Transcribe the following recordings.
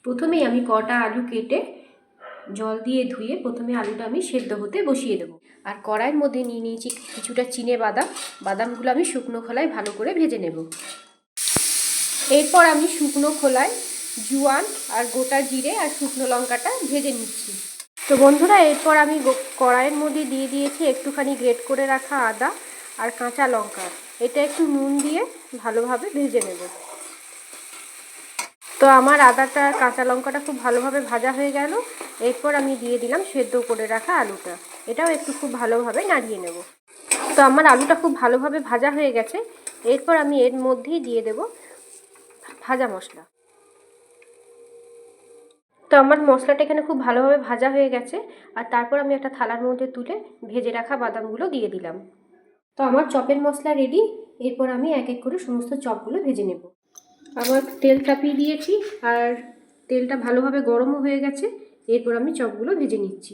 প্রথমেই আমি কটা আলু কেটে জল দিয়ে ধুয়ে প্রথমে আলুটা আমি সেদ্ধ হতে বসিয়ে দেবো। আর কড়াইয়ের মধ্যে নিয়ে নিয়েছি কিছুটা চিনে বাদাম। বাদামগুলো আমি শুকনো খোলায় ভালো করে ভেজে নেব। এরপর আমি শুকনো খোলায় জোয়ান আর গোটা জিরে আর শুকনো লঙ্কাটা ভেজে নিচ্ছি। তো বন্ধুরা, এরপর আমি কড়াইয়ের মধ্যে দিয়ে দিয়েছি একটুখানি গ্রেট করে রাখা আদা আর কাঁচা লঙ্কা। এটা একটু নুন দিয়ে ভালোভাবে ভেজে নেব। তো আমার আদাটা আর কাঁচা লঙ্কাটা খুব ভালোভাবে ভাজা হয়ে গেল। এরপর আমি দিয়ে দিলাম সেদ্ধ করে রাখা আলুটা। এটাও একটু খুব ভালোভাবে নাড়িয়ে নেব। তো আমার আলুটা খুব ভালোভাবে ভাজা হয়ে গেছে। এরপর আমি এর মধ্যেই দিয়ে দেব ভাজা মশলা। তো আমার মশলাটা এখানে খুব ভালোভাবে ভাজা হয়ে গেছে। আর তারপর আমি একটা থালার মধ্যে তুলে ভেজে রাখা বাদামগুলো দিয়ে দিলাম। তো আমার চপের মশলা রেডি। এরপর আমি এক এক করে সমস্ত চপগুলো ভেজে নেব। আবার তেল চাপিয়ে দিয়েছি আর তেলটা ভালোভাবে গরমও হয়ে গেছে। এরপর আমি চপগুলো ভেজে নিচ্ছি।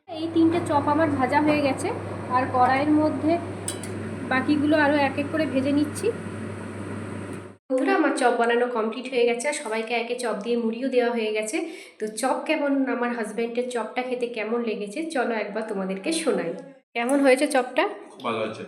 এই 3টে চপ আমার ভাজা হয়ে গেছে। আর কড়াইয়ের মধ্যে বাকিগুলো আরও এক এক করে ভেজে নিচ্ছি। বন্ধুরা, আমার চপ বানানো কমপ্লিট হয়ে গেছে আর সবাইকে একে চপ দিয়ে মুড়িও দেওয়া হয়ে গেছে। তো চপ কেমন, আমার হাজব্যান্ডের চপটা খেতে কেমন লেগেছে চলো একবার তোমাদেরকে শোনাই। কেমন হয়েছে চপটা? ভালো আছে।